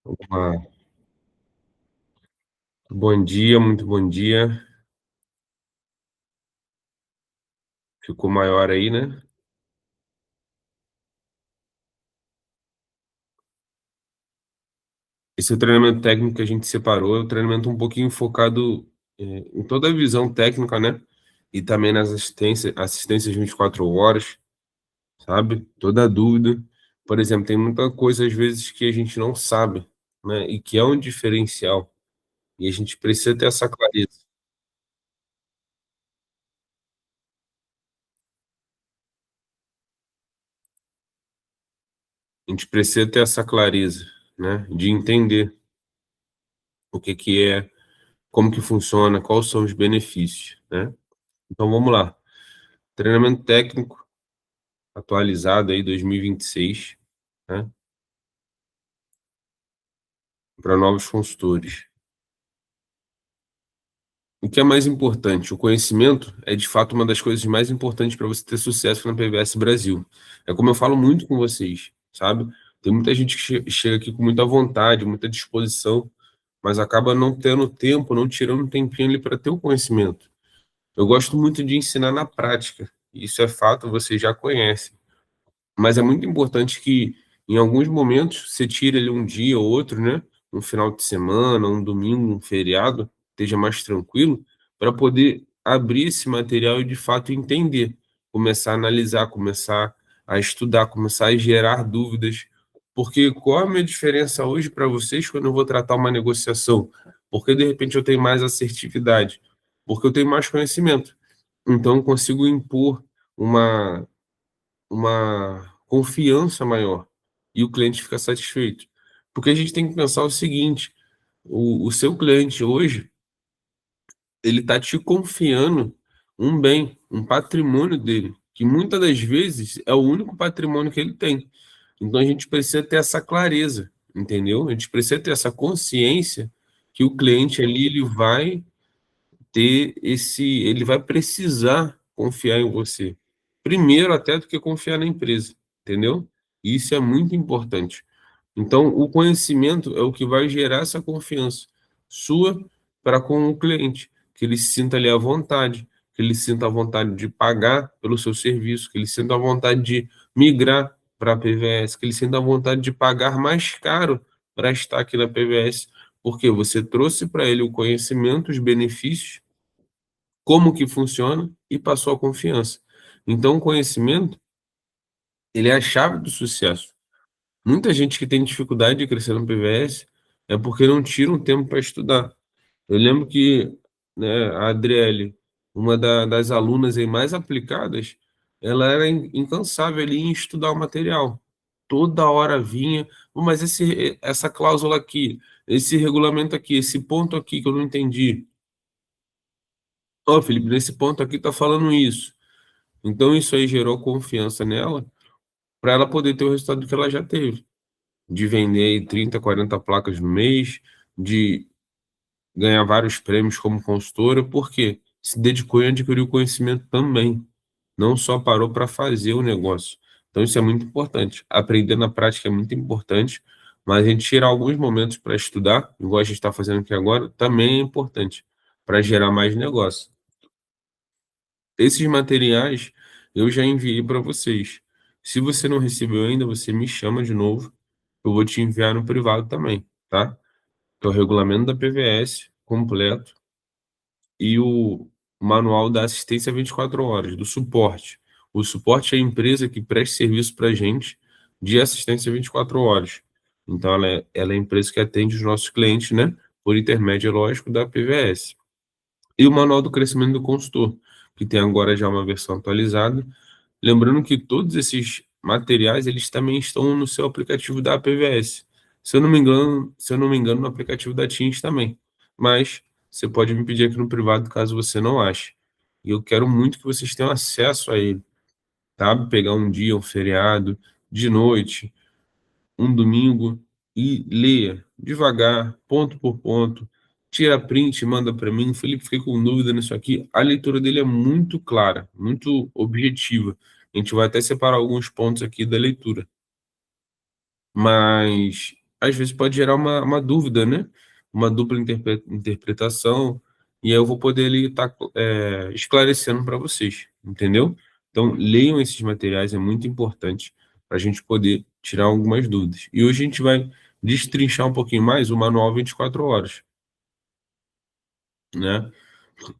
Vamos lá. Bom dia, muito bom dia. Ficou maior aí, né? Esse é o treinamento técnico que a gente separou, é um treinamento um pouquinho focado em toda a visão técnica, né? E também nas assistências 24 horas, sabe? Toda dúvida. Por exemplo, tem muita coisa às vezes que a gente não sabe, né? E que é um diferencial. E a gente precisa ter essa clareza. A gente precisa ter essa clareza, né? De entender o que que é, como que funciona, quais são os benefícios, né? Então vamos lá. Treinamento técnico atualizado aí 2026, né? Para novos consultores. O que é mais importante? O conhecimento é de fato uma das coisas mais importantes para você ter sucesso na PVS Brasil. É como eu falo muito com vocês, sabe? Tem muita gente que chega aqui com muita vontade, muita disposição, mas acaba não tendo tempo, não tirando um tempinho ali para ter o conhecimento. Eu gosto muito de ensinar na prática. Isso é fato, vocês já conhecem. Mas é muito importante que, em alguns momentos, você tire ali um dia ou outro, né? Um final de semana, um domingo, um feriado, esteja mais tranquilo, para poder abrir esse material e, de fato, entender. Começar a analisar, começar a estudar, começar a gerar dúvidas. Porque qual a minha diferença hoje para vocês quando eu vou tratar uma negociação? Porque, de repente, eu tenho mais assertividade. Porque eu tenho mais conhecimento. Então, eu consigo impor uma confiança maior e o cliente fica satisfeito. Porque a gente tem que pensar o seguinte: o seu cliente hoje, ele está te confiando um bem, um patrimônio dele, que muitas das vezes é o único patrimônio que ele tem. Então a gente precisa ter essa clareza, entendeu? A gente precisa ter essa consciência que o cliente ali ele vai ele vai precisar confiar em você. Primeiro até do que confiar na empresa, entendeu? Isso é muito importante. Então, o conhecimento é o que vai gerar essa confiança sua para com o cliente, que ele se sinta ali à vontade, que ele sinta a vontade de pagar pelo seu serviço, que ele sinta a vontade de migrar para a PVS, que ele sinta a vontade de pagar mais caro para estar aqui na PVS, porque você trouxe para ele o conhecimento, os benefícios, como que funciona e passou a confiança. Então, o conhecimento, ele é a chave do sucesso. Muita gente que tem dificuldade de crescer no PVS é porque não tira um tempo para estudar. Eu lembro que, né, a Adriele, uma das alunas aí mais aplicadas, ela era incansável ali em estudar o material. Toda hora vinha: "Pô, mas essa cláusula aqui, esse regulamento aqui, esse ponto aqui que eu não entendi. Ó, Felipe, nesse ponto aqui tá falando isso." Então isso aí gerou confiança nela para ela poder ter o resultado que ela já teve, de vender aí 30, 40 placas no mês, de ganhar vários prêmios como consultora, porque se dedicou e adquiriu conhecimento também, não só parou para fazer o negócio. Então isso é muito importante. Aprender na prática é muito importante, mas a gente tirar alguns momentos para estudar, igual a gente está fazendo aqui agora, também é importante para gerar mais negócio. Esses materiais eu já enviei para vocês. Se você não recebeu ainda, você me chama de novo. Eu vou te enviar no privado também, tá? Que é o regulamento da PVS completo e o manual da assistência 24 horas, do suporte. O suporte é a empresa que presta serviço para a gente de assistência 24 horas. Então, ela é a empresa que atende os nossos clientes, né? Por intermédio, lógico, da PVS. E o manual do crescimento do consultor, que tem agora já uma versão atualizada. Lembrando que todos esses materiais eles também estão no seu aplicativo da PVS. Se eu não me engano, no aplicativo da Teams também. Mas você pode me pedir aqui no privado caso você não ache. E eu quero muito que vocês tenham acesso a ele, sabe? Pegar um dia, um feriado, de noite, um domingo e leia devagar, ponto por ponto. Tira print, manda para mim. Felipe, fiquei com dúvida nisso aqui. A leitura dele é muito clara, muito objetiva. A gente vai até separar alguns pontos aqui da leitura. Mas às vezes pode gerar uma dúvida, né? Uma dupla interpretação, e aí eu vou poder ali estar esclarecendo para vocês, entendeu? Então, leiam esses materiais, é muito importante para a gente poder tirar algumas dúvidas. E hoje a gente vai destrinchar um pouquinho mais o manual 24 horas, né?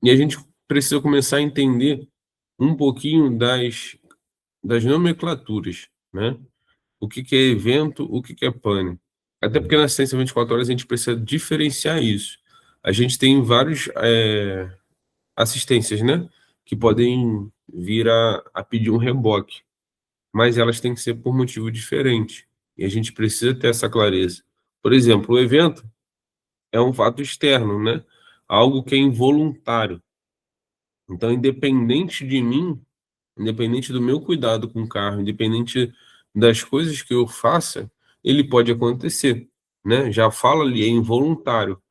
E a gente precisa começar a entender um pouquinho das nomenclaturas, né? O que que é evento, o que que é pane. Até porque na ciência 24 horas a gente precisa diferenciar isso. A gente tem vários assistências, né? Que podem vir a pedir um reboque, mas elas têm que ser por motivo diferente. E a gente precisa ter essa clareza. Por exemplo, o evento é um fato externo, né? Algo que é involuntário. Então, independente de mim, independente do meu cuidado com o carro, independente das coisas que eu faça, ele pode acontecer, né? Já fala ali, é involuntário.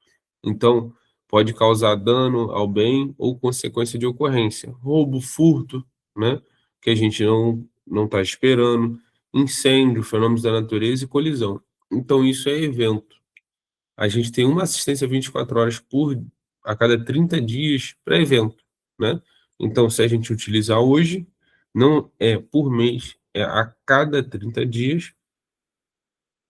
Então, pode causar dano ao bem ou consequência de ocorrência. Roubo, furto, né? Que a gente não está esperando, incêndio, fenômenos da natureza e colisão. Então, isso é evento. A gente tem uma assistência 24 horas a cada 30 dias para evento, né? Então, se a gente utilizar hoje, não é por mês, é a cada 30 dias.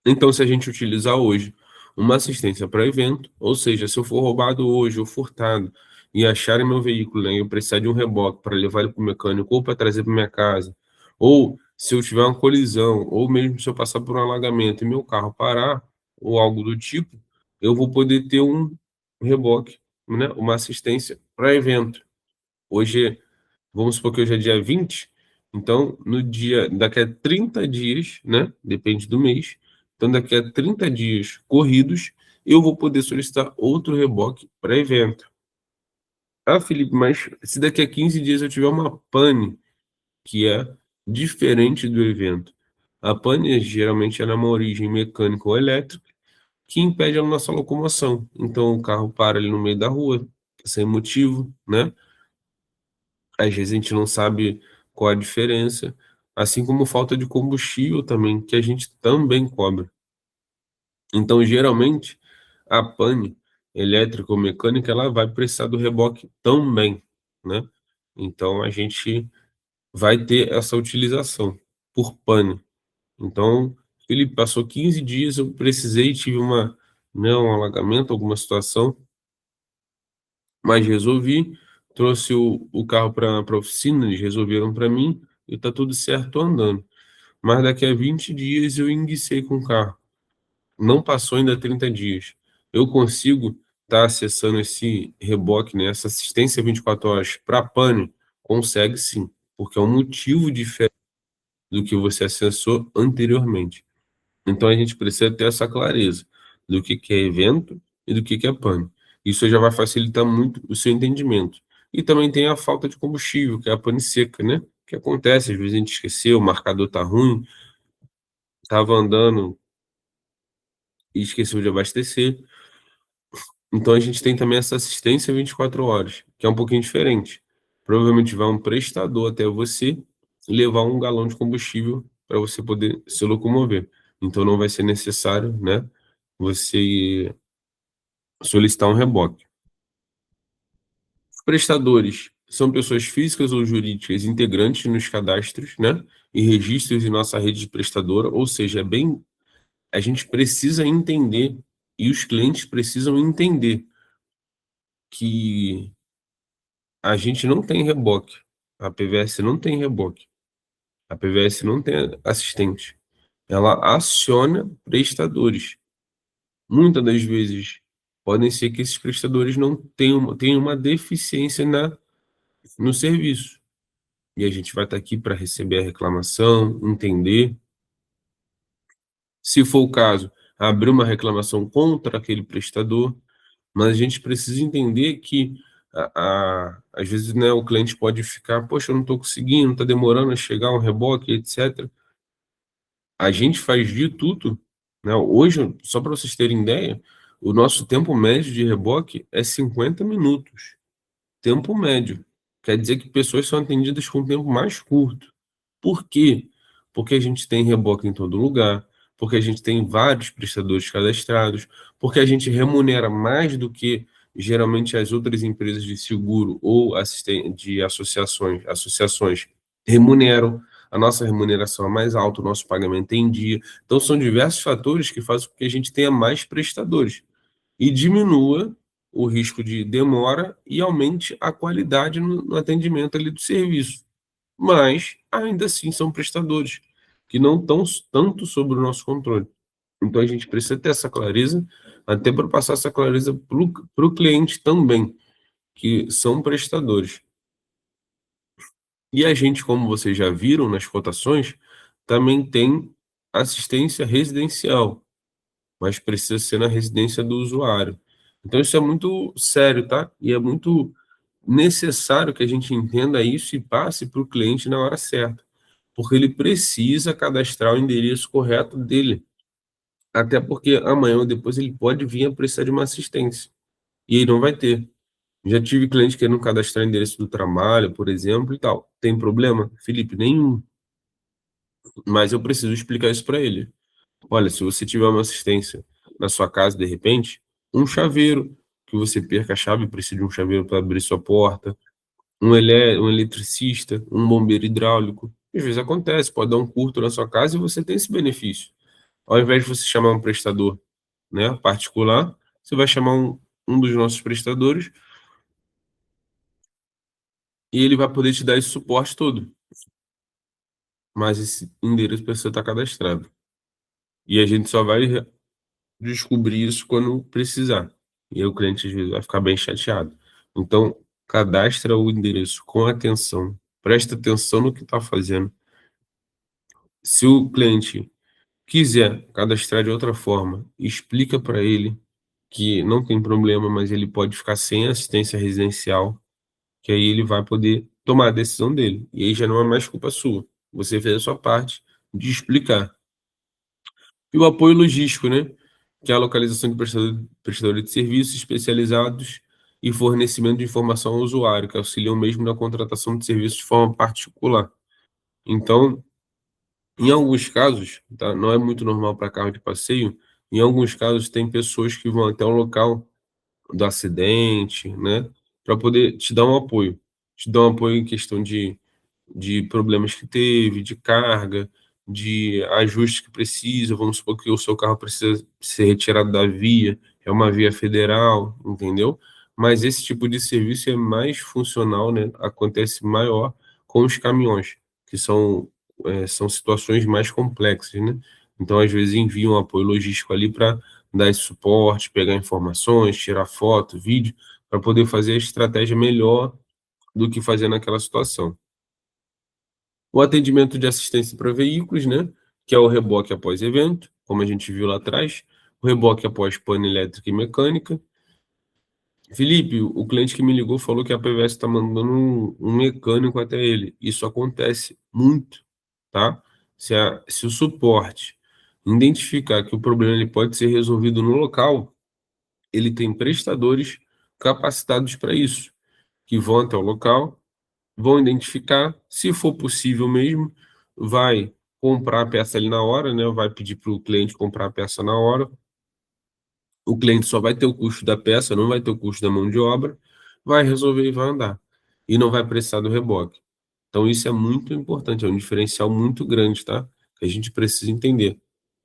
Então, se a gente utilizar hoje uma assistência para evento, ou seja, se eu for roubado hoje ou furtado e acharem meu veículo, né, e eu precisar de um reboque para levar ele para o mecânico ou para trazer para minha casa, ou se eu tiver uma colisão, ou mesmo se eu passar por um alagamento e meu carro parar, ou algo do tipo, eu vou poder ter um reboque, né, uma assistência para evento. Hoje, vamos supor que hoje é dia 20, então daqui a 30 dias, né? Depende do mês. Então, daqui a 30 dias corridos, eu vou poder solicitar outro reboque para evento. Ah, Felipe, mas se daqui a 15 dias eu tiver uma pane, que é diferente do evento. A pane geralmente é uma origem mecânica ou elétrica que impede a nossa locomoção. Então, o carro para ali no meio da rua, sem motivo, né? Às vezes a gente não sabe qual a diferença, assim como falta de combustível também, que a gente também cobra. Então, geralmente, a pane elétrica ou mecânica, ela vai precisar do reboque também, né? Então, a gente vai ter essa utilização por pane. Então, ele passou 15 dias, eu precisei, tive um alagamento, alguma situação, mas resolvi, trouxe o carro para a oficina, eles resolveram para mim e tá tudo certo andando. Mas daqui a 20 dias eu enguicei com o carro. Não passou ainda 30 dias. Eu consigo estar acessando esse reboque, né, essa assistência 24 horas para pane? Consegue sim, porque é um motivo diferente do que você acessou anteriormente. Então a gente precisa ter essa clareza do que é evento e do que é pane. Isso já vai facilitar muito o seu entendimento. E também tem a falta de combustível, que é a pane seca, né? Que acontece, às vezes a gente esqueceu, o marcador tá ruim, estava andando e esqueceu de abastecer. Então a gente tem também essa assistência 24 horas, que é um pouquinho diferente. Provavelmente vai um prestador até você levar um galão de combustível para você poder se locomover. Então não vai ser necessário, né, você solicitar um reboque. Os prestadores são pessoas físicas ou jurídicas integrantes nos cadastros, né, e registros em nossa rede de prestadora, ou seja, a gente precisa entender e os clientes precisam entender que a gente não tem reboque. A PVS não tem reboque. A PVS não tem assistente. Ela aciona prestadores. Muitas das vezes podem ser que esses prestadores não tenham uma deficiência no serviço. E a gente vai estar aqui para receber a reclamação, entender. Se for o caso, abrir uma reclamação contra aquele prestador. Mas a gente precisa entender que, às vezes, né, o cliente pode ficar, poxa, eu não estou conseguindo, está demorando a chegar um reboque, etc. A gente faz de tudo, né? Hoje, só para vocês terem ideia, o nosso tempo médio de reboque é 50 minutos. Tempo médio. Quer dizer que pessoas são atendidas com tempo mais curto. Por quê? Porque a gente tem reboque em todo lugar, porque a gente tem vários prestadores cadastrados, porque a gente remunera mais do que geralmente as outras empresas de seguro ou de associações remuneram. A nossa remuneração é mais alta, o nosso pagamento é em dia. Então, são diversos fatores que fazem com que a gente tenha mais prestadores e diminua o risco de demora e aumente a qualidade no atendimento ali do serviço. Mas, ainda assim, são prestadores que não estão tanto sob o nosso controle. Então, a gente precisa ter essa clareza, até para passar essa clareza para o cliente também, que são prestadores. E a gente, como vocês já viram nas cotações, também tem assistência residencial, mas precisa ser na residência do usuário. Então, isso é muito sério, tá? E é muito necessário que a gente entenda isso e passe para o cliente na hora certa, porque ele precisa cadastrar o endereço correto dele, até porque amanhã ou depois ele pode vir a precisar de uma assistência, e aí não vai ter. Já tive cliente querendo cadastrar o endereço do trabalho, por exemplo, e tal. Tem problema? Felipe, nenhum. Mas eu preciso explicar isso para ele. Olha, se você tiver uma assistência na sua casa, de repente, um chaveiro, que você perca a chave, precisa de um chaveiro para abrir sua porta, um eletricista, um bombeiro hidráulico. Às vezes acontece, pode dar um curto na sua casa e você tem esse benefício. Ao invés de você chamar um prestador, né, particular, você vai chamar um dos nossos prestadores e ele vai poder te dar esse suporte todo. Mas esse endereço precisa estar cadastrado. E a gente só vai descobrir isso quando precisar. E aí o cliente às vezes vai ficar bem chateado. Então, cadastra o endereço com atenção, presta atenção no que está fazendo. Se o cliente quiser cadastrar de outra forma, explica para ele que não tem problema, mas ele pode ficar sem assistência residencial, que aí ele vai poder tomar a decisão dele. E aí já não é mais culpa sua. Você fez a sua parte de explicar. E o apoio logístico, né? Que é a localização de prestadores de serviços especializados e fornecimento de informação ao usuário, que auxiliam mesmo na contratação de serviços de forma particular. Então, em alguns casos, tá? Não é muito normal para carro de passeio, em alguns casos tem pessoas que vão até o local do acidente, né, para poder te dar um apoio. Te dar um apoio em questão de problemas que teve, de carga, de ajustes que precisa. Vamos supor que o seu carro precisa ser retirado da via, é uma via federal, entendeu? Mas esse tipo de serviço é mais funcional, né? Acontece maior com os caminhões, que são situações mais complexas, né? Então, às vezes, enviam um apoio logístico ali para dar esse suporte, pegar informações, tirar foto, vídeo, para poder fazer a estratégia melhor do que fazer naquela situação. O atendimento de assistência para veículos, né, que é o reboque após evento, como a gente viu lá atrás, o reboque após pane elétrica e mecânica. Felipe, o cliente que me ligou falou que a PVS está mandando um mecânico até ele. Isso acontece muito, tá? Se o suporte identificar que o problema ele pode ser resolvido no local, ele tem prestadores capacitados para isso, que vão até o local, vão identificar, se for possível mesmo, vai comprar a peça ali na hora, né? Vai pedir para o cliente comprar a peça na hora. O cliente só vai ter o custo da peça, não vai ter o custo da mão de obra, vai resolver e vai andar. E não vai precisar do reboque. Então isso é muito importante, é um diferencial muito grande, tá? Que a gente precisa entender.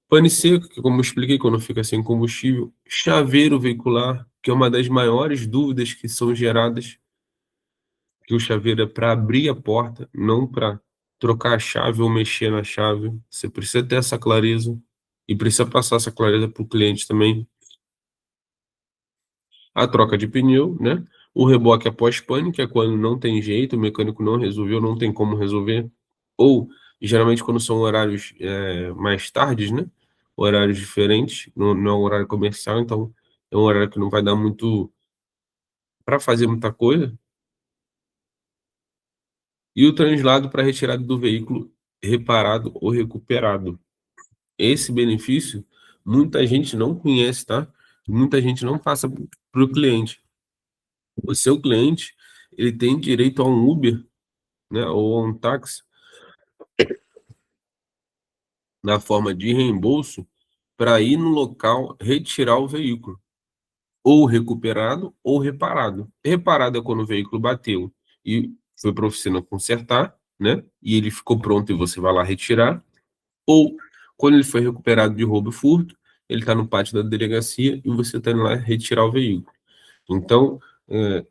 Pane seco, que como eu expliquei, quando fica sem combustível, chaveiro veicular, que é uma das maiores dúvidas que são geradas, que o chaveiro é para abrir a porta, não para trocar a chave ou mexer na chave. Você precisa ter essa clareza e precisa passar essa clareza para o cliente também. A troca de pneu, né? O reboque após pane, que é quando não tem jeito, o mecânico não resolveu, não tem como resolver, ou geralmente quando são horários mais tardes, né? Horários diferentes, não é um horário comercial, então é um horário que não vai dar muito para fazer muita coisa. E o translado para retirada do veículo reparado ou recuperado. Esse benefício muita gente não conhece, tá? Muita gente não passa para o cliente. O seu cliente, ele tem direito a um Uber, né, ou a um táxi na forma de reembolso para ir no local retirar o veículo, ou recuperado ou reparado. Reparado é quando o veículo bateu e foi para a oficina consertar, né? E ele ficou pronto e você vai lá retirar. Ou quando ele foi recuperado de roubo e furto, ele está no pátio da delegacia e você está indo lá retirar o veículo. Então,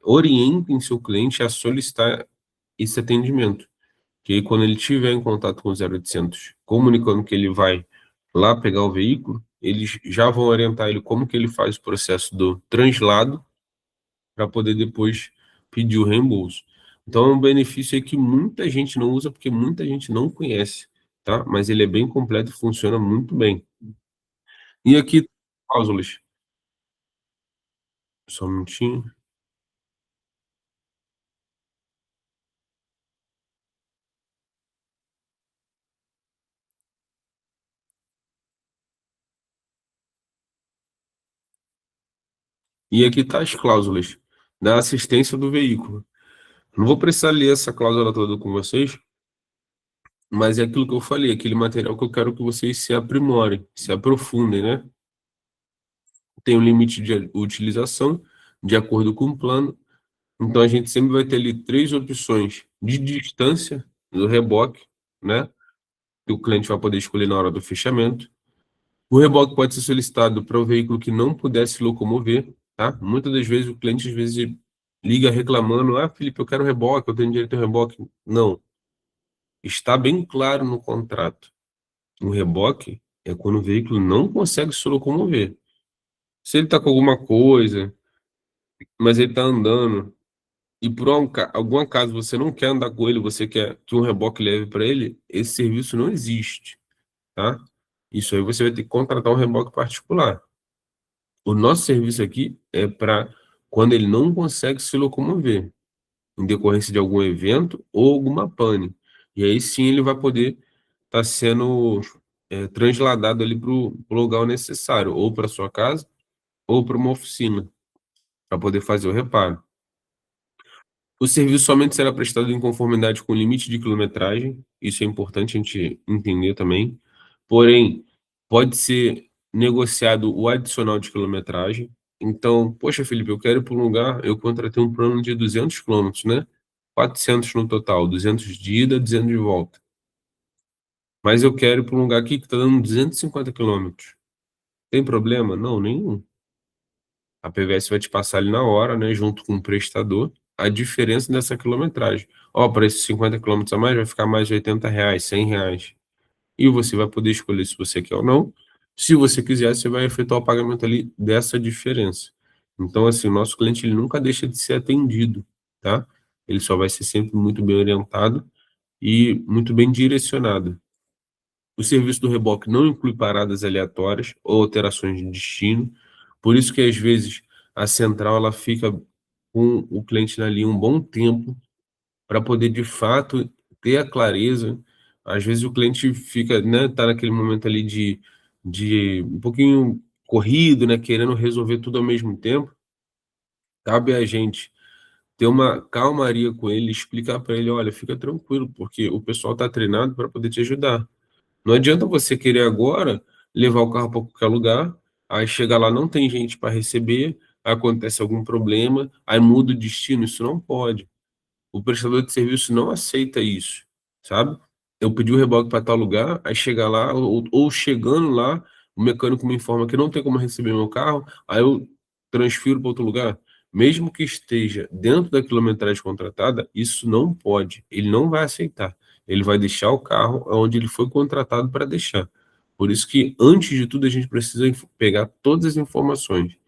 orientem seu cliente a solicitar esse atendimento. Que aí, quando ele tiver em contato com o 0800, comunicando que ele vai lá pegar o veículo, eles já vão orientar ele como que ele faz o processo do translado para poder depois pedir o reembolso. Então, é um benefício aí que muita gente não usa porque muita gente não conhece, tá? Mas ele é bem completo e funciona muito bem. E aqui, cláusulas, só um minutinho. E aqui tá as cláusulas da assistência do veículo. Não vou precisar ler essa cláusula toda com vocês, mas é aquilo que eu falei, aquele material que eu quero que vocês se aprimorem, se aprofundem, né? Tem um limite de utilização, de acordo com o plano. Então, a gente sempre vai ter ali três opções de distância do reboque, né? Que o cliente vai poder escolher na hora do fechamento. O reboque pode ser solicitado para o veículo que não puder se locomover, tá? Muitas das vezes o cliente às vezes liga reclamando, Felipe, eu quero reboque, eu tenho direito a reboque. Não, está bem claro no contrato. O reboque é quando o veículo não consegue se locomover. Se ele está com alguma coisa, mas ele está andando, e por algum acaso você não quer andar com ele, você quer que um reboque leve para ele, esse serviço não existe, tá? Isso aí você vai ter que contratar um reboque particular. O nosso serviço aqui é para quando ele não consegue se locomover, em decorrência de algum evento ou alguma pane. E aí sim ele vai poder estar sendo transladado ali para o lugar necessário, ou para sua casa, ou para uma oficina, para poder fazer o reparo. O serviço somente será prestado em conformidade com o limite de quilometragem, isso é importante a gente entender também. Porém, pode ser negociado o adicional de quilometragem. Então, poxa, Felipe, eu quero ir para um lugar, eu contratei um plano de 200 quilômetros, né? 400 no total, 200 de ida, 200 de volta. Mas eu quero ir para um lugar aqui que está dando 250 quilômetros. Tem problema? Não, nenhum. A PVS vai te passar ali na hora, né, junto com o prestador, a diferença dessa quilometragem. Ó, para esses 50 quilômetros a mais vai ficar mais de R$ 80, R$ 100. E você vai poder escolher se você quer ou não. Se você quiser, você vai efetuar o pagamento ali dessa diferença. Então, assim, o nosso cliente ele nunca deixa de ser atendido, tá? Ele só vai ser sempre muito bem orientado e muito bem direcionado. O serviço do reboque não inclui paradas aleatórias ou alterações de destino, por isso que às vezes a central ela fica com o cliente na linha um bom tempo para poder de fato ter a clareza. Às vezes o cliente fica, né, tá naquele momento ali de um pouquinho corrido, né, querendo resolver tudo ao mesmo tempo. Cabe a gente ter uma calmaria com ele, explicar para ele, olha, fica tranquilo, porque o pessoal está treinado para poder te ajudar. Não adianta você querer agora levar o carro para qualquer lugar, aí chega lá, não tem gente para receber, acontece algum problema, aí muda o destino, isso não pode. O prestador de serviço não aceita isso, sabe? Eu pedi o reboque para tal lugar, aí chega lá, ou chegando lá, o mecânico me informa que não tem como receber meu carro, aí eu transfiro para outro lugar. Mesmo que esteja dentro da quilometragem contratada, isso não pode. Ele não vai aceitar. Ele vai deixar o carro onde ele foi contratado para deixar. Por isso que, antes de tudo, a gente precisa pegar todas as informações.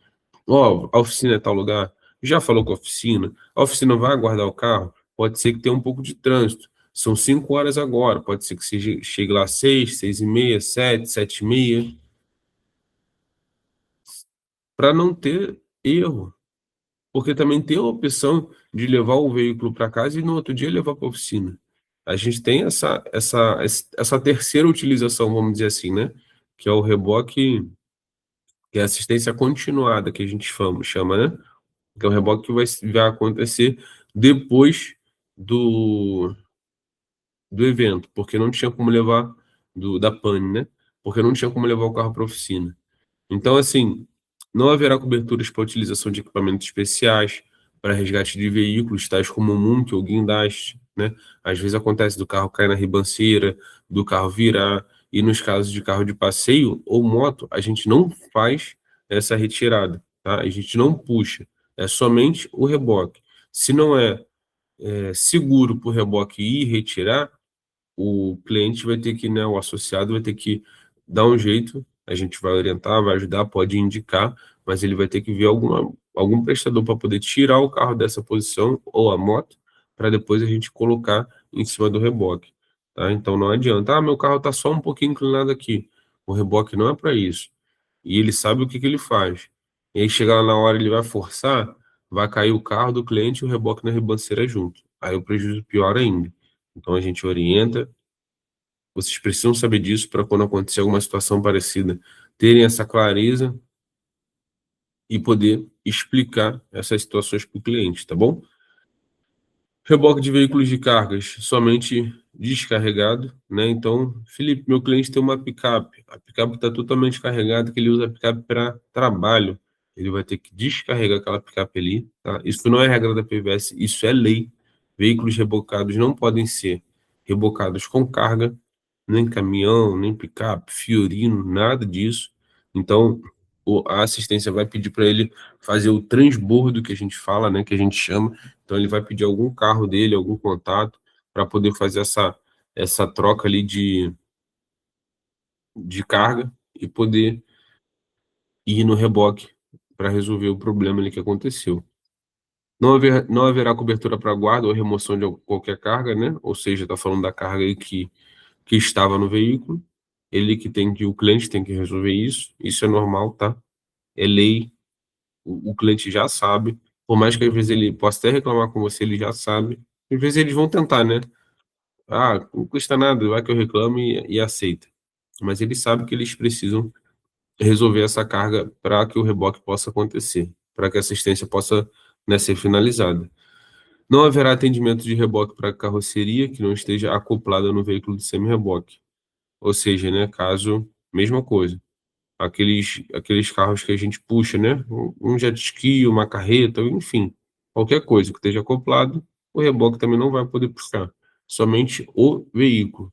Ó, a oficina é tal lugar? Já falou com a oficina vai aguardar o carro? Pode ser que tenha um pouco de trânsito. São 5 horas agora, pode ser que chegue lá às 6, 6h30, 7, 7h30, para não ter erro. Porque também tem a opção de levar o veículo para casa e no outro dia levar para a oficina. A gente tem essa terceira utilização, vamos dizer assim, né? Que é o reboque, que é a assistência continuada, que a gente chama, né? Que é o reboque que vai acontecer depois do, do evento, porque não tinha como levar da pane, né? Porque não tinha como levar o carro para a oficina. Então, assim, não haverá coberturas para utilização de equipamentos especiais para resgate de veículos, tais como multa ou guindaste, né? Às vezes acontece do carro cair na ribanceira, do carro virar, e nos casos de carro de passeio ou moto, a gente não faz essa retirada, tá? A gente não puxa, é somente o reboque. Se não é seguro para o reboque ir e retirar, o cliente vai ter que, né, o associado vai ter que dar um jeito, a gente vai orientar, vai ajudar, pode indicar, mas ele vai ter que ver algum prestador para poder tirar o carro dessa posição ou a moto, para depois a gente colocar em cima do reboque, tá? Então não adianta, meu carro está só um pouquinho inclinado aqui. O reboque não é para isso. E ele sabe o que que ele faz. E aí chega lá na hora, ele vai forçar, vai cair o carro do cliente e o reboque na ribanceira junto. Aí o prejuízo pior ainda. Então a gente orienta, vocês precisam saber disso para quando acontecer alguma situação parecida, terem essa clareza e poder explicar essas situações para o cliente, tá bom? Reboque de veículos de cargas, somente descarregado, né? Então, Felipe, meu cliente tem uma picape. A picape está totalmente carregada, que ele usa a picape para trabalho. Ele vai ter que descarregar aquela picape ali, tá? Isso não é regra da PVS, isso é lei. Veículos rebocados não podem ser rebocados com carga, nem caminhão, nem picape, Fiorino, nada disso. Então, a assistência vai pedir para ele fazer o transbordo que a gente fala, né, que a gente chama. Então, ele vai pedir algum carro dele, algum contato, para poder fazer essa troca ali de carga e poder ir no reboque para resolver o problema ali que aconteceu. Não haverá cobertura para guarda ou remoção de qualquer carga, né? Ou seja, está falando da carga aí que estava no veículo. O cliente tem que resolver isso. Isso é normal, tá? É lei. O cliente já sabe. Por mais que às vezes ele possa até reclamar com você, ele já sabe. Às vezes eles vão tentar, né? Ah, não custa nada, vai que eu reclamo e aceita. Mas eles sabem que eles precisam resolver essa carga para que o reboque possa acontecer, para que a assistência possa, né, ser finalizada. Não haverá atendimento de reboque para carroceria que não esteja acoplada no veículo de semi-reboque. Ou seja, né, caso, mesma coisa. Aqueles carros que a gente puxa, né? Um jet ski, uma carreta, enfim, qualquer coisa que esteja acoplado, o reboque também não vai poder puxar, somente o veículo.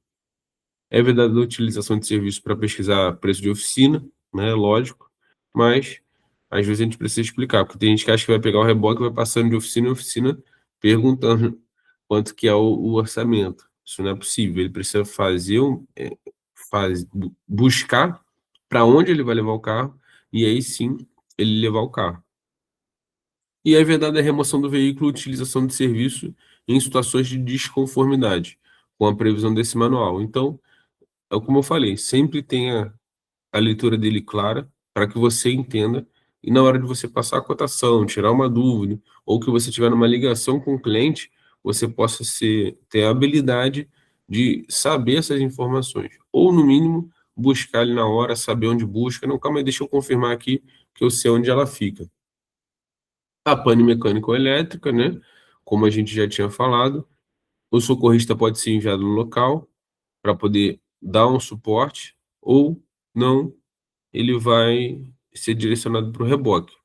É verdade a utilização de serviço para pesquisar preço de oficina, né? Lógico, mas às vezes a gente precisa explicar, porque tem gente que acha que vai pegar o reboque e vai passando de oficina em oficina perguntando quanto que é o orçamento. Isso não é possível. Ele precisa buscar para onde ele vai levar o carro e aí sim ele levar o carro. E é verdade a remoção do veículo, utilização de serviço em situações de desconformidade com a previsão desse manual. Então, é como eu falei, sempre tenha a leitura dele clara para que você entenda e na hora de você passar a cotação, tirar uma dúvida, ou que você tiver numa ligação com o cliente, você possa ter a habilidade de saber essas informações, ou no mínimo buscar ali na hora, saber onde busca. Não, calma aí, deixa eu confirmar aqui que eu sei onde ela fica. A pane mecânica ou elétrica, né? Como a gente já tinha falado, o socorrista pode ser enviado no local para poder dar um suporte, ou não, ele vai ser direcionado para o reboque.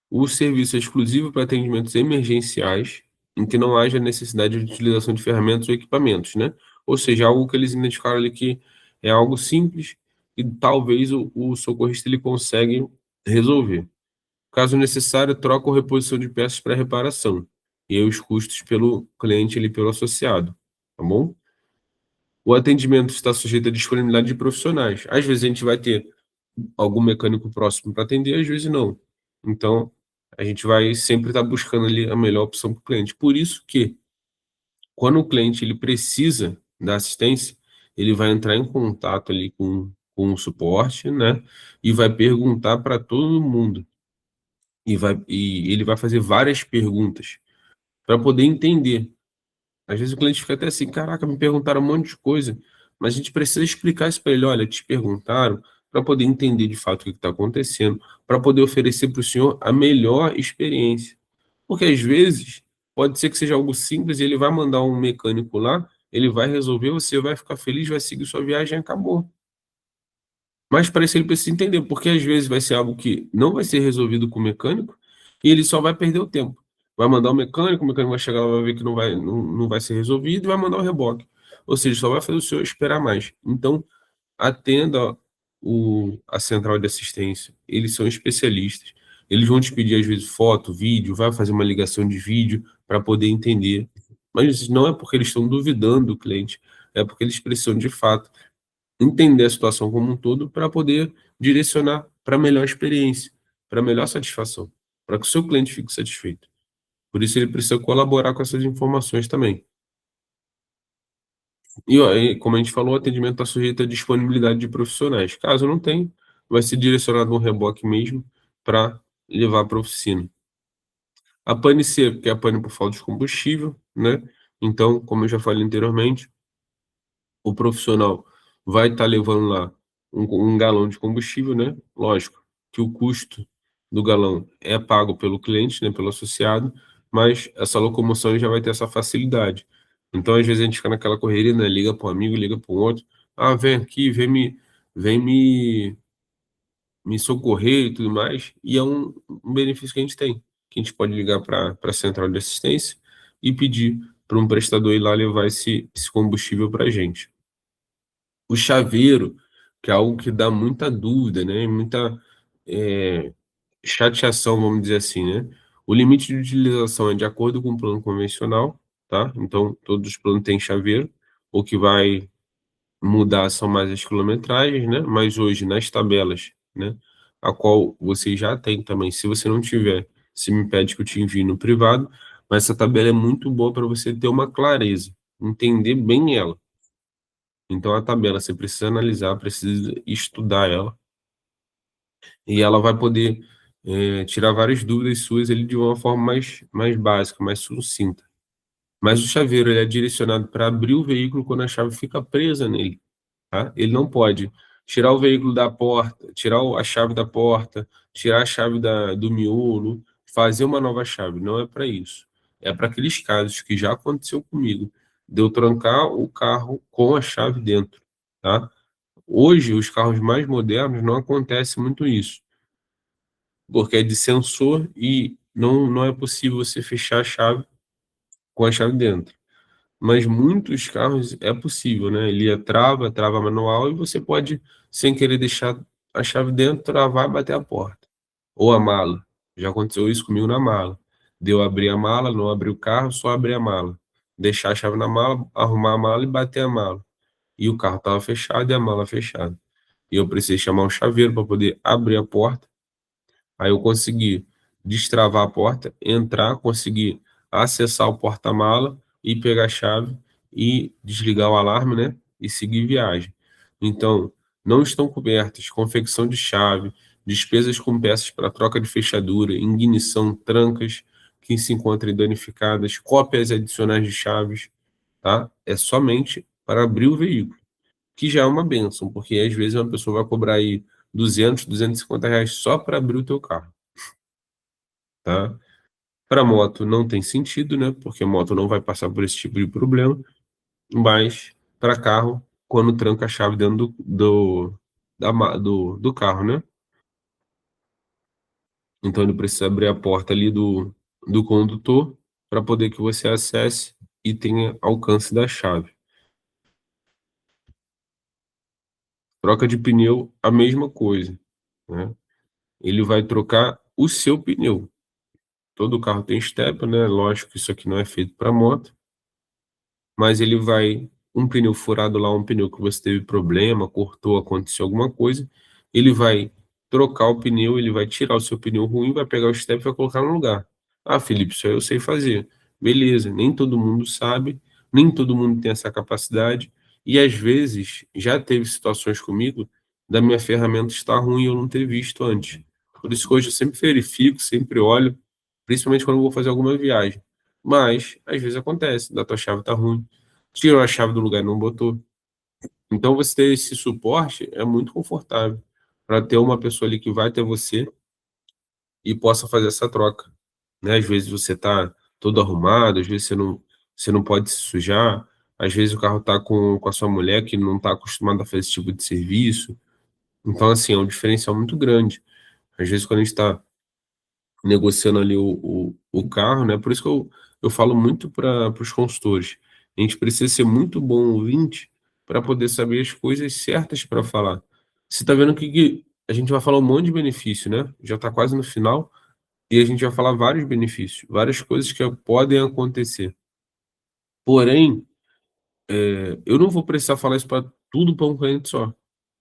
O serviço é exclusivo para atendimentos emergenciais, em que não haja necessidade de utilização de ferramentas ou equipamentos, né? Ou seja, algo que eles identificaram ali que é algo simples e talvez o socorrista ele consegue resolver. Caso necessário, troca ou reposição de peças para reparação. E aí os custos pelo cliente ali pelo associado, tá bom? O atendimento está sujeito à disponibilidade de profissionais. Às vezes a gente vai ter algum mecânico próximo para atender, às vezes não. Então, a gente vai sempre estar buscando ali a melhor opção para o cliente. Por isso que, quando o cliente ele precisa da assistência, ele vai entrar em contato ali com o suporte, né? E vai perguntar para todo mundo. E ele vai fazer várias perguntas para poder entender. Às vezes o cliente fica até assim, caraca, me perguntaram um monte de coisa, mas a gente precisa explicar isso para ele, olha, te perguntaram para poder entender de fato o que está acontecendo, para poder oferecer para o senhor a melhor experiência. Porque às vezes pode ser que seja algo simples e ele vai mandar um mecânico lá ele vai resolver, você vai ficar feliz, vai seguir sua viagem e acabou. Mas para isso ele precisa entender, porque às vezes vai ser algo que não vai ser resolvido com o mecânico e ele só vai perder o tempo. Vai mandar o mecânico vai chegar lá, vai ver que não vai ser resolvido e vai mandar o reboque. Ou seja, só vai fazer o senhor esperar mais. Então, atenda a central de assistência, eles são especialistas. Eles vão te pedir, às vezes, foto, vídeo, vai fazer uma ligação de vídeo para poder entender. Mas não é porque eles estão duvidando do cliente, é porque eles precisam, de fato, entender a situação como um todo para poder direcionar para melhor experiência, para melhor satisfação, para que o seu cliente fique satisfeito. Por isso ele precisa colaborar com essas informações também. E, ó, como a gente falou, o atendimento está sujeito à disponibilidade de profissionais. Caso não tenha, vai ser direcionado um reboque mesmo para levar para a oficina. A pane C, que é a pane por falta de combustível, né? Então, como eu já falei anteriormente, o profissional vai estar levando lá um galão de combustível, né? Lógico que o custo do galão é pago pelo cliente, né? Pelo associado, mas essa locomoção já vai ter essa facilidade. Então, às vezes a gente fica naquela correria, né? Liga para um amigo, liga para um outro, ah, vem aqui, vem me socorrer e tudo mais, e é um benefício que a gente tem, que a gente pode ligar para a central de assistência e pedir para um prestador ir lá levar esse combustível para a gente. O chaveiro, que é algo que dá muita dúvida, né? Muita chateação, vamos dizer assim, né? O limite de utilização é de acordo com o plano convencional, tá? Então, todos os planos têm chaveiro. O que vai mudar são mais as quilometragens, né? Mas hoje, nas tabelas, né? A qual você já tem também. Se você não tiver, se me pede que eu te envie no privado, mas essa tabela é muito boa para você ter uma clareza, entender bem ela. Então, a tabela você precisa analisar, precisa estudar ela, e ela vai poder tirar várias dúvidas suas ali de uma forma mais básica, mais sucinta. Mas o chaveiro ele é direcionado para abrir o veículo quando a chave fica presa nele, tá? Ele não pode tirar o veículo da porta, tirar a chave da porta, tirar a chave do miolo, fazer uma nova chave. Não é para isso. É para aqueles casos que já aconteceu comigo, de eu trancar o carro com a chave dentro, tá? Hoje, os carros mais modernos não acontece muito isso, porque é de sensor e não é possível você fechar a chave com a chave dentro. Mas muitos carros é possível, né? Ele é trava manual e você pode, sem querer deixar a chave dentro, travar e bater a porta. Ou a mala. Já aconteceu isso comigo na mala. Deu abrir a mala, não abrir o carro, só abrir a mala. Deixar a chave na mala, arrumar a mala e bater a mala. E o carro estava fechado e a mala fechada. E eu precisei chamar um chaveiro para poder abrir a porta. Aí eu consegui destravar a porta, entrar, conseguir acessar o porta-mala e pegar a chave e desligar o alarme, né? E seguir viagem. Então, não estão cobertas confecção de chave, despesas com peças para troca de fechadura, ignição, trancas que se encontrem danificadas, cópias adicionais de chaves, tá? É somente para abrir o veículo, que já é uma bênção, porque às vezes uma pessoa vai cobrar aí 200, 250 reais só para abrir o teu carro, tá? Para moto não tem sentido, né? Porque a moto não vai passar por esse tipo de problema, mas para carro, quando tranca a chave dentro do carro, né? Então ele precisa abrir a porta ali do condutor para poder que você acesse e tenha alcance da chave. Troca de pneu, a mesma coisa, né? Ele vai trocar o seu pneu. Todo carro tem step, né? Lógico que isso aqui não é feito para moto, mas ele vai um pneu furado lá, um pneu que você teve problema, cortou, aconteceu alguma coisa, ele vai trocar o pneu, ele vai tirar o seu pneu ruim, vai pegar o step e vai colocar no lugar. Ah, Felipe, isso aí eu sei fazer. Beleza, nem todo mundo sabe, nem todo mundo tem essa capacidade, e às vezes já teve situações comigo da minha ferramenta estar ruim e eu não ter visto antes. Por isso que hoje eu sempre verifico, sempre olho, principalmente quando eu vou fazer alguma viagem. Mas, às vezes acontece, da tua chave tá ruim, tirou a chave do lugar e não botou. Então, você ter esse suporte é muito confortável para ter uma pessoa ali que vai ter você e possa fazer essa troca, né? Às vezes você tá todo arrumado, às vezes você não pode se sujar, Às vezes o carro está com a sua mulher que não está acostumada a fazer esse tipo de serviço. Então, assim, é um diferencial muito grande. Às vezes, quando a gente está negociando ali o carro, né? Por isso que eu falo muito para os consultores. A gente precisa ser muito bom ouvinte para poder saber as coisas certas para falar. Você está vendo que a gente vai falar um monte de benefício, né? Já está quase no final e a gente vai falar vários benefícios, várias coisas que podem acontecer. Porém, eu não vou precisar falar isso para tudo para um cliente só.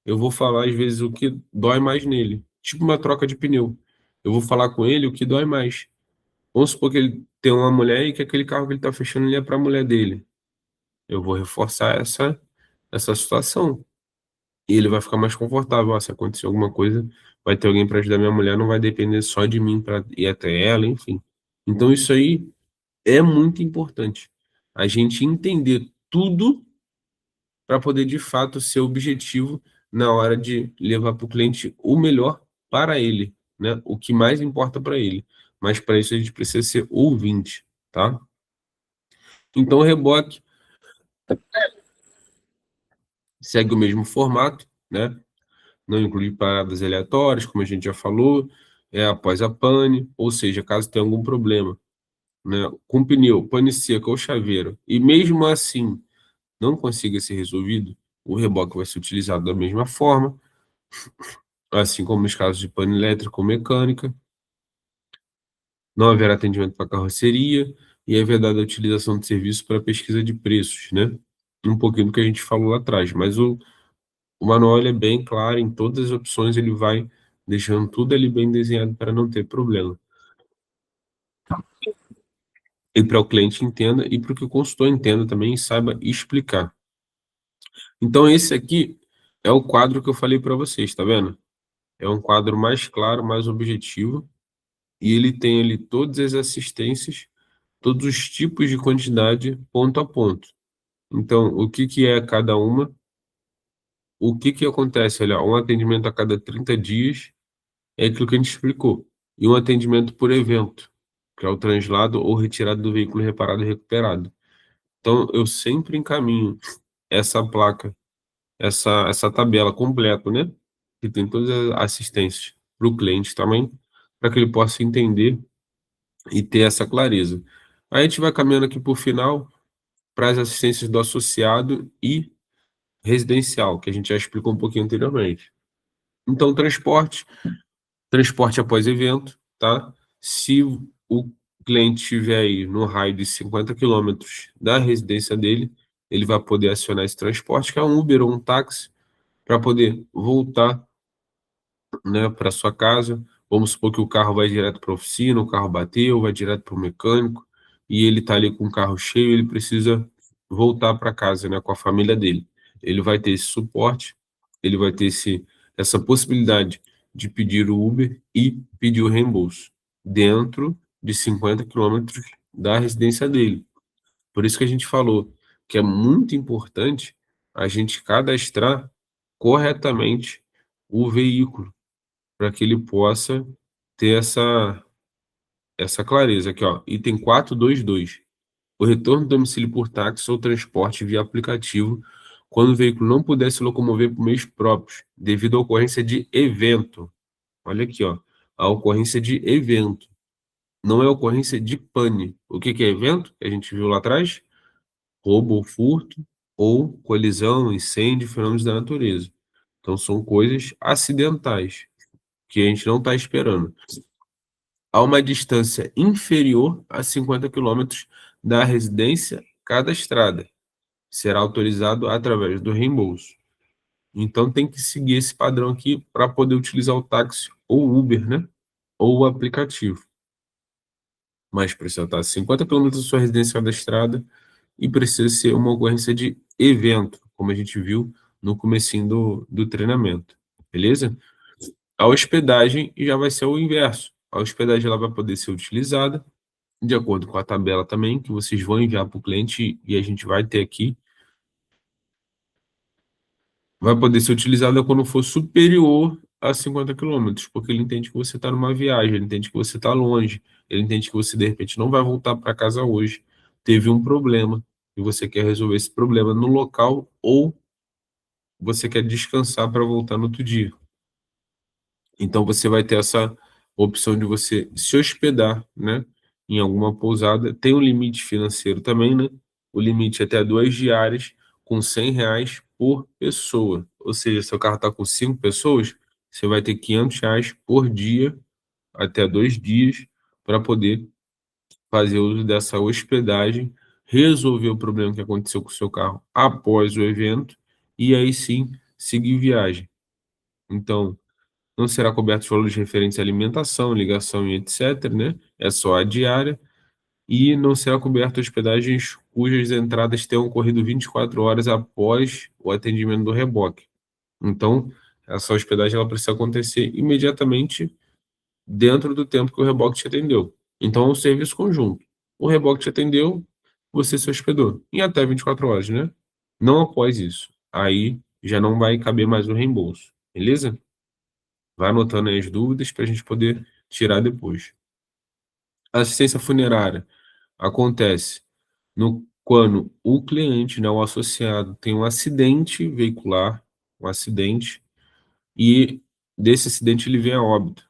Eu vou falar, às vezes, o que dói mais nele. Tipo uma troca de pneu. Eu vou falar com ele o que dói mais. Vamos supor que ele tem uma mulher e que aquele carro que ele está fechando ele é para a mulher dele. Eu vou reforçar essa situação. E ele vai ficar mais confortável. Ó, se acontecer alguma coisa, vai ter alguém para ajudar minha mulher, não vai depender só de mim para ir até ela, enfim. Então, isso aí é muito importante. A gente entender tudo para poder, de fato, ser objetivo na hora de levar para o cliente o melhor para ele, né? O que mais importa para ele. Mas para isso a gente precisa ser ouvinte, tá? Então, o reboque segue o mesmo formato, né? Não inclui paradas aleatórias, como a gente já falou, após a pane, ou seja, caso tenha algum problema, né? Com pneu, pane seca ou chaveiro, e mesmo assim não consiga ser resolvido, o reboque vai ser utilizado da mesma forma, assim como nos casos de pane elétrica ou mecânica. Não haverá atendimento para carroceria e é vedada a utilização de serviço para pesquisa de preços, né? Um pouquinho do que a gente falou lá atrás, mas o manual ele é bem claro, em todas as opções ele vai deixando tudo ali bem desenhado para não ter problema. E para o cliente entenda e para que o consultor entenda também e saiba explicar. Então esse aqui é o quadro que eu falei para vocês, tá vendo? É um quadro mais claro, mais objetivo e ele tem ali todas as assistências, todos os tipos de quantidade, ponto a ponto. Então, o que que é cada uma? O que que acontece? Olha, um atendimento a cada 30 dias, é aquilo que a gente explicou. E um atendimento por evento, que é o translado ou retirada do veículo reparado e recuperado. Então, eu sempre encaminho essa placa, essa tabela completa, né? Que tem todas as assistências para o cliente também, para que ele possa entender e ter essa clareza. Aí a gente vai caminhando aqui por final para as assistências do associado e residencial, que a gente já explicou um pouquinho anteriormente. Então, transporte após evento, tá? Se o cliente estiver aí no raio de 50 quilômetros da residência dele, ele vai poder acionar esse transporte, que é um Uber ou um táxi, para poder voltar, né, para sua casa. Vamos supor que o carro vai direto para a oficina, o carro bateu, vai direto para o mecânico, e ele está ali com o carro cheio, ele precisa voltar para casa, né, com a família dele. Ele vai ter esse suporte, ele vai ter essa possibilidade de pedir o Uber e pedir o reembolso dentro de 50 quilômetros da residência dele. Por isso que a gente falou que é muito importante a gente cadastrar corretamente o veículo para que ele possa ter essa clareza aqui, ó. Item 422. O retorno do domicílio por táxi ou transporte via aplicativo quando o veículo não puder se locomover por meios próprios, devido à ocorrência de evento. Olha aqui, ó. A ocorrência de evento. Não é ocorrência de pane. O que que é evento? Que a gente viu lá atrás? Roubo ou furto, ou colisão, incêndio, fenômenos da natureza. Então são coisas acidentais que a gente não está esperando. A uma distância inferior a 50 quilômetros da residência cadastrada. Será autorizado através do reembolso. Então tem que seguir esse padrão aqui para poder utilizar o táxi ou Uber, né? Ou o aplicativo. Mas precisa estar a 50 quilômetros da sua residência cadastrada e precisa ser uma ocorrência de evento, como a gente viu no comecinho do treinamento. Beleza? A hospedagem já vai ser o inverso. A hospedagem ela vai poder ser utilizada de acordo com a tabela também, que vocês vão enviar para o cliente e a gente vai ter aqui. Vai poder ser utilizada quando for superior a 50 quilômetros, porque ele entende que você está numa viagem, ele entende que você está longe, ele entende que você, de repente, não vai voltar para casa hoje, teve um problema. e você quer resolver esse problema no local ou você quer descansar para voltar no outro dia. Então você vai ter essa opção de você se hospedar, né, em alguma pousada. Tem um limite financeiro também, né? O limite é até 2 diárias com R$ 100 por pessoa. Ou seja, se o carro está com 5 pessoas, você vai ter R$ 500 por dia, até 2 dias, para poder fazer uso dessa hospedagem, resolver o problema que aconteceu com o seu carro após o evento, e aí sim seguir viagem. Então, não será coberto os valores referentes à alimentação, ligação e etc., né? É só a diária. E não será coberto hospedagens cujas entradas tenham ocorrido 24 horas após o atendimento do reboque. Então, essa hospedagem ela precisa acontecer imediatamente dentro do tempo que o reboque te atendeu. Então, é um serviço conjunto. O reboque te atendeu, você se hospedou em até 24 horas, né? Não após isso. Aí já não vai caber mais o reembolso, beleza? Vai anotando aí as dúvidas para a gente poder tirar depois. A assistência funerária acontece quando o cliente, né, o associado, tem um acidente veicular, um acidente, e desse acidente ele vem a óbito,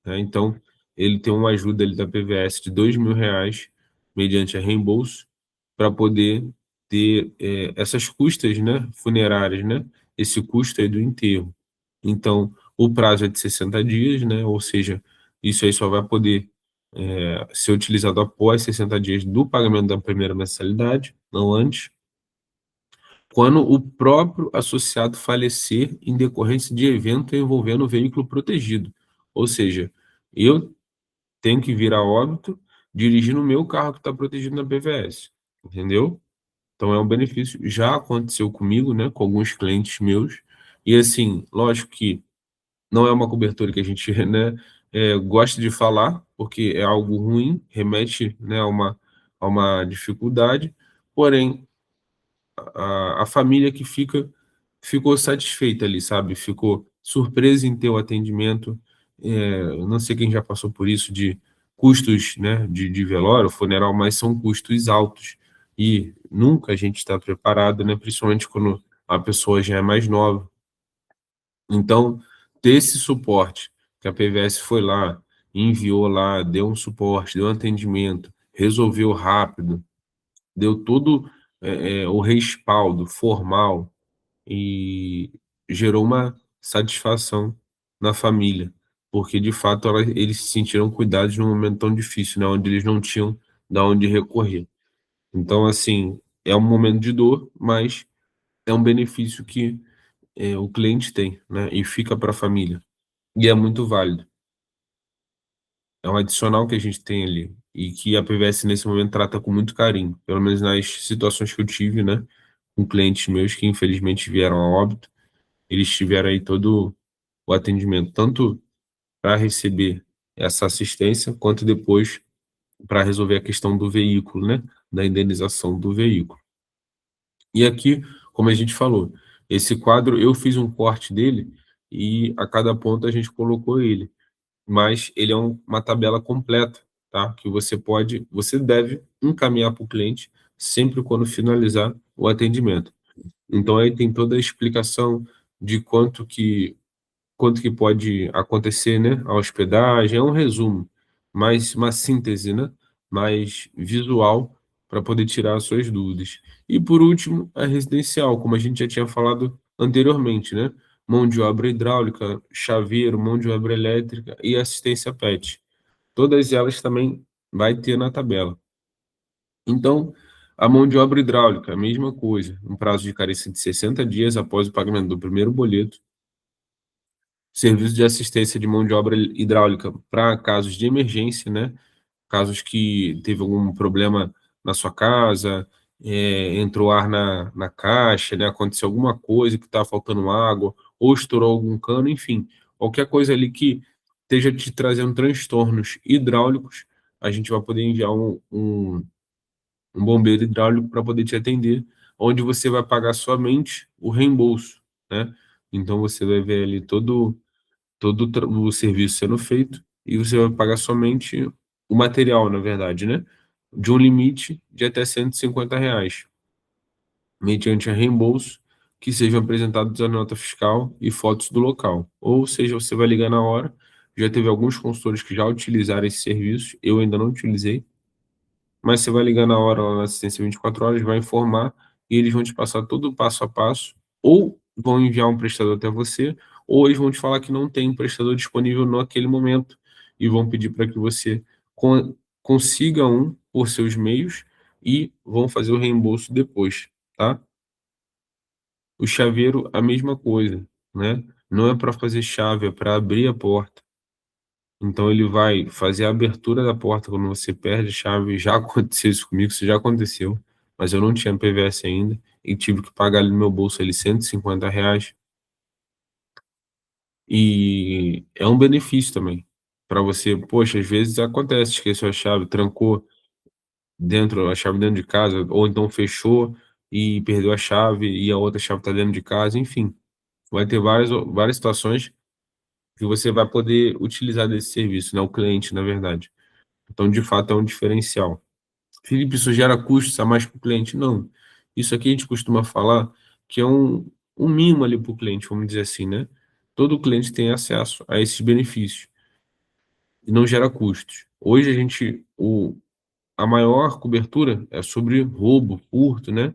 né? Então, ele tem uma ajuda ali da PVS de R$ 2.000, mediante a reembolso, para poder ter essas custas, né, funerárias, né? Esse custo aí do enterro. Então, o prazo é de 60 dias, né? Ou seja, isso aí só vai poder ser utilizado após 60 dias do pagamento da primeira mensalidade, não antes, quando o próprio associado falecer em decorrência de evento envolvendo o veículo protegido. Ou seja, eu tenho que vir a óbito dirigindo o meu carro que está protegido na PVS, entendeu? Então é um benefício, já aconteceu comigo, né, com alguns clientes meus, e assim, lógico que não é uma cobertura que a gente, né, gosta de falar, porque é algo ruim, remete, né, a uma dificuldade, porém, a família que ficou satisfeita ali, sabe? Ficou surpresa em ter o atendimento. Eu não sei quem já passou por isso de custos, né, de velório, funeral, mas são custos altos. E nunca a gente está preparado, né, principalmente quando a pessoa já é mais nova. Então, ter esse suporte, que a PVS foi lá, enviou lá, deu um suporte, deu um atendimento, resolveu rápido, deu todo o respaldo formal e gerou uma satisfação na família, porque de fato eles se sentiram cuidados num momento tão difícil, né, onde eles não tinham de onde recorrer. Então, assim, é um momento de dor, mas é um benefício que o cliente tem, né, e fica para a família. E é muito válido. É um adicional que a gente tem ali e que a PVS nesse momento trata com muito carinho, pelo menos nas situações que eu tive, né, com clientes meus que infelizmente vieram a óbito, eles tiveram aí todo o atendimento, tanto para receber essa assistência, quanto depois para resolver a questão do veículo, né, da indenização do veículo. E aqui, como a gente falou, esse quadro eu fiz um corte dele e a cada ponto a gente colocou ele, mas ele é uma tabela completa, tá? Que você deve encaminhar para o cliente sempre quando finalizar o atendimento. Então aí tem toda a explicação de quanto que pode acontecer, né? A hospedagem é um resumo, mais uma síntese, né? Mais visual para poder tirar as suas dúvidas. E por último, a residencial, como a gente já tinha falado anteriormente, né? Mão de obra hidráulica, chaveiro, mão de obra elétrica e assistência PET. Todas elas também vai ter na tabela. Então, a mão de obra hidráulica, a mesma coisa, um prazo de carência de 60 dias após o pagamento do primeiro boleto. Serviço de assistência de mão de obra hidráulica para casos de emergência, né? Casos que teve algum problema na sua casa, entrou ar na caixa, né? Aconteceu alguma coisa que está faltando água, ou estourou algum cano, enfim, qualquer coisa ali que esteja te trazendo transtornos hidráulicos, a gente vai poder enviar um bombeiro hidráulico para poder te atender, onde você vai pagar somente o reembolso, né? Então você vai ver ali todo o serviço sendo feito e você vai pagar somente o material, na verdade, né? De um limite de até R$ 150. mediante a reembolso, que sejam apresentados a nota fiscal e fotos do local. Ou seja, você vai ligar na hora. Já teve alguns consultores que já utilizaram esse serviço, eu ainda não utilizei, mas você vai ligar na hora lá na assistência 24 horas, vai informar e eles vão te passar todo o passo a passo, ou vão enviar um prestador até você, ou eles vão te falar que não tem um prestador disponível naquele momento e vão pedir para que você consiga um por seus meios e vão fazer o reembolso depois, tá? O chaveiro, a mesma coisa, né? Não é para fazer chave, é para abrir a porta. Então ele vai fazer a abertura da porta quando você perde a chave. Já aconteceu isso comigo, isso já aconteceu, mas eu não tinha PVS ainda e tive que pagar ali no meu bolso ali R$ 150. E é um benefício também para você. Poxa, às vezes acontece, esqueceu a chave, trancou a chave dentro de casa, ou então fechou e perdeu a chave e a outra chave está dentro de casa, enfim. Vai ter várias situações que você vai poder utilizar desse serviço, né? O cliente, na verdade. Então, de fato, é um diferencial. Felipe, isso gera custos a mais para o cliente? Não. Isso aqui a gente costuma falar que é um mimo ali para o cliente, vamos dizer assim, né? Todo cliente tem acesso a esses benefícios e não gera custos. Hoje a maior cobertura é sobre roubo, furto, né?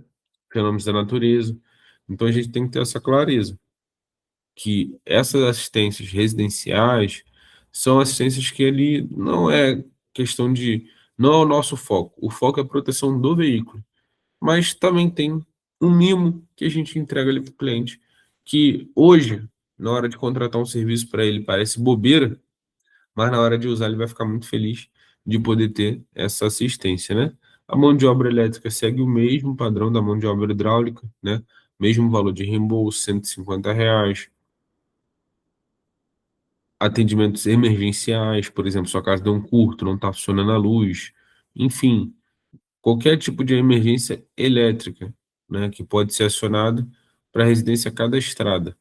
Fenômenos da natureza. Então a gente tem que ter essa clareza que essas assistências residenciais são assistências que ali não é questão de, não é o nosso foco. O foco é a proteção do veículo, mas também tem um mimo que a gente entrega ali para o cliente, que hoje, na hora de contratar um serviço para ele, parece bobeira, mas na hora de usar ele vai ficar muito feliz de poder ter essa assistência, né? A mão de obra elétrica segue o mesmo padrão da mão de obra hidráulica, né? Mesmo valor de reembolso, R$ 150. Atendimentos emergenciais, por exemplo, sua casa deu um curto, não está funcionando a luz, enfim, qualquer tipo de emergência elétrica, né, que pode ser acionado para a residência cadastrada.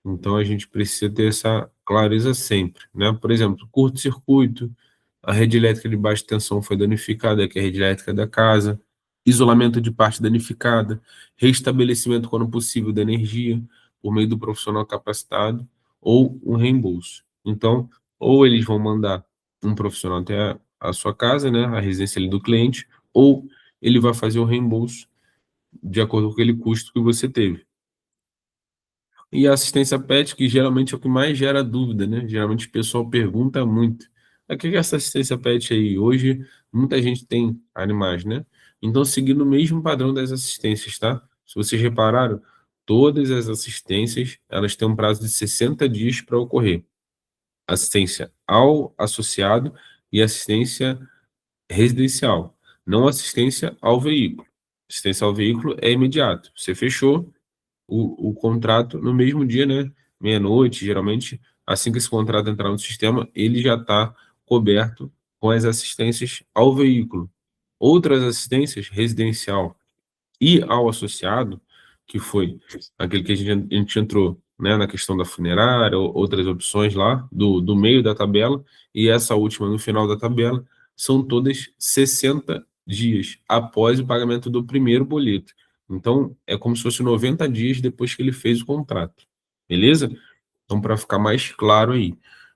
Então a gente precisa ter essa clareza sempre, né? Por exemplo, curto-circuito, a rede elétrica de baixa tensão foi danificada, que é a rede elétrica da casa, isolamento de parte danificada, restabelecimento, quando possível, da energia por meio do profissional capacitado ou um reembolso. Então, ou eles vão mandar um profissional até a sua casa, né, a residência ali do cliente, ou ele vai fazer o reembolso de acordo com aquele custo que você teve. E a assistência PET, que geralmente é o que mais gera dúvida, né? Geralmente o pessoal pergunta muito: o que é essa assistência PET aí? Hoje, muita gente tem animais, né? Então, seguindo o mesmo padrão das assistências, tá? Se vocês repararam, todas as assistências, elas têm um prazo de 60 dias para ocorrer. Assistência ao associado e assistência residencial, não assistência ao veículo. Assistência ao veículo é imediato. Você fechou o contrato no mesmo dia, né? Meia-noite, geralmente, assim que esse contrato entrar no sistema, ele já está coberto com as assistências ao veículo. Outras assistências, residencial e ao associado, que foi aquele que a gente entrou, né, na questão da funerária, ou outras opções lá, do meio da tabela, e essa última no final da tabela, são todas 60 dias após o pagamento do primeiro boleto. Então, é como se fosse 90 dias depois que ele fez o contrato. Beleza? Então, para ficar mais claro aí.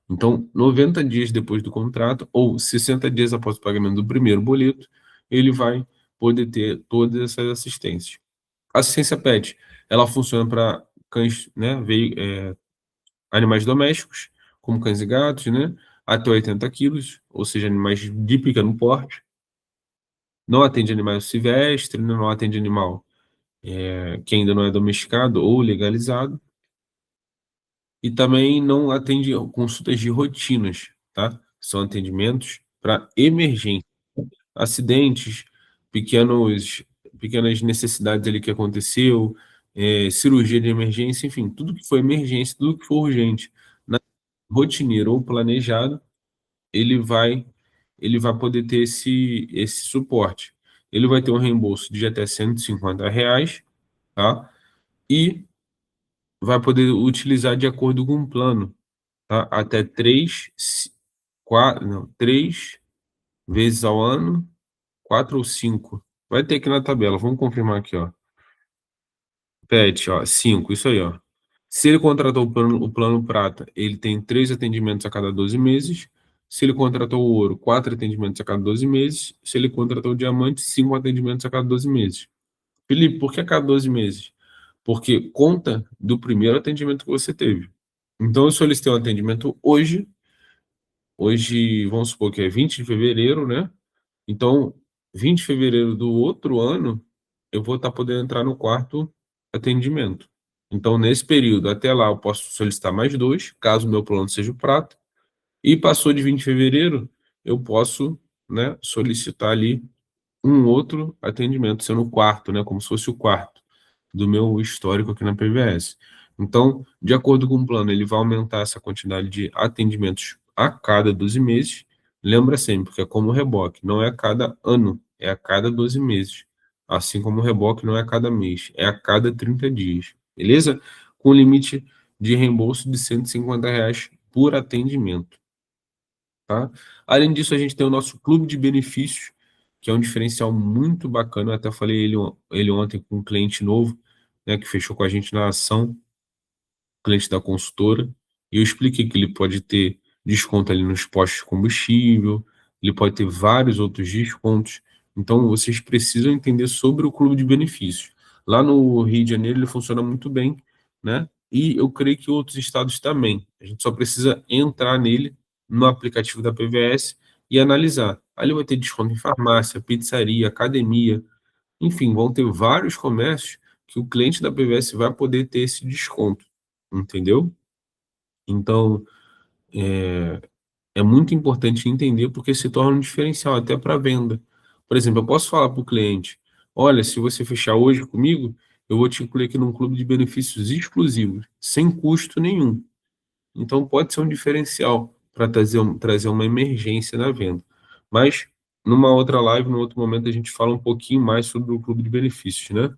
Então, 90 dias depois do contrato, ou 60 dias após o pagamento do primeiro boleto, ele vai poder ter todas essas assistências. A assistência PET, ela funciona para cães, né, animais domésticos, como cães e gatos, né, até 80 quilos, ou seja, animais de pequeno porte. Não atende animais silvestres, né, não atende animal que ainda não é domesticado ou legalizado. E também não atende consultas de rotinas, tá? São atendimentos para emergência, acidentes, pequenos, pequenas necessidades ali que aconteceu, cirurgia de emergência, enfim, tudo que for emergência, tudo que for urgente, na rotineiro ou planejado, ele vai ele vai poder ter esse suporte. Ele vai ter um reembolso de até R$ 150, tá? E vai poder utilizar de acordo com o plano, tá? Até quatro, não, 3 vezes ao ano, 4 ou 5. Vai ter aqui na tabela, vamos confirmar aqui, ó. Pet, ó, 5, isso aí, ó. Se ele contratou o plano prata, ele tem 3 atendimentos a cada 12 meses. Se ele contratou o ouro, 4 atendimentos a cada 12 meses. Se ele contratou o diamante, 5 atendimentos a cada 12 meses. Felipe, por que a cada 12 meses? Porque conta do primeiro atendimento que você teve. Então, eu solicitei um atendimento hoje. Hoje, vamos supor que é 20 de fevereiro, né? Então, 20 de fevereiro do outro ano, eu vou estar podendo entrar no quarto atendimento. Então, nesse período, até lá, eu posso solicitar mais dois, caso o meu plano seja o prata. E passou de 20 de fevereiro, eu posso, né, solicitar ali um outro atendimento, sendo o quarto, né, como se fosse o quarto do meu histórico aqui na PVS. Então, de acordo com o plano, ele vai aumentar essa quantidade de atendimentos a cada 12 meses. Lembra sempre que é como o reboque, não é a cada ano, é a cada 12 meses. Assim como o reboque não é a cada mês, é a cada 30 dias. Beleza? Com limite de reembolso de R$ 150 por atendimento. Tá? Além disso, a gente tem o nosso clube de benefícios, que é um diferencial muito bacana. Eu até falei ele ontem com um cliente novo, né, que fechou com a gente na ação, cliente da consultora, e eu expliquei que ele pode ter desconto ali nos postos de combustível, ele pode ter vários outros descontos. Então, vocês precisam entender sobre o clube de benefícios. Lá no Rio de Janeiro ele funciona muito bem, né? E eu creio que outros estados também. A gente só precisa entrar nele no aplicativo da PVS e analisar. Aí ele vai ter desconto em farmácia, pizzaria, academia, enfim, vão ter vários comércios que o cliente da PVS vai poder ter esse desconto, entendeu? Então, é muito importante entender porque se torna um diferencial até para venda. Por exemplo, eu posso falar para o cliente: olha, se você fechar hoje comigo, eu vou te incluir aqui num clube de benefícios exclusivos, sem custo nenhum. Então, pode ser um diferencial para trazer uma emergência na venda. Mas, numa outra live, num outro momento, a gente fala um pouquinho mais sobre o clube de benefícios, né?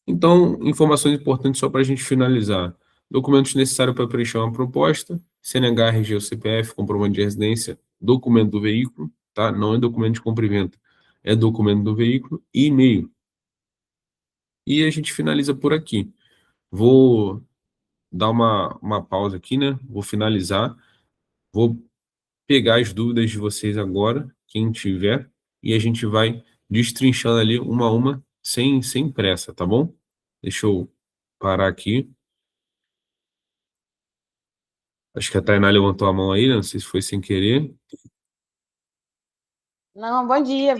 Então, informações importantes só para a gente finalizar. Documentos necessários para preencher uma proposta, CNH, RG ou CPF, comprovante de residência, documento do veículo, tá? Não é documento de compra e venda, é documento do veículo e e-mail. E a gente finaliza por aqui. Vou dar uma pausa aqui, né? Vou finalizar, vou pegar as dúvidas de vocês agora, quem tiver, e a gente vai destrinchando ali uma a uma, sem pressa, tá bom? Deixa eu parar aqui. Acho que a Tainá levantou a mão aí, né? Não sei se foi sem querer. Não, bom dia.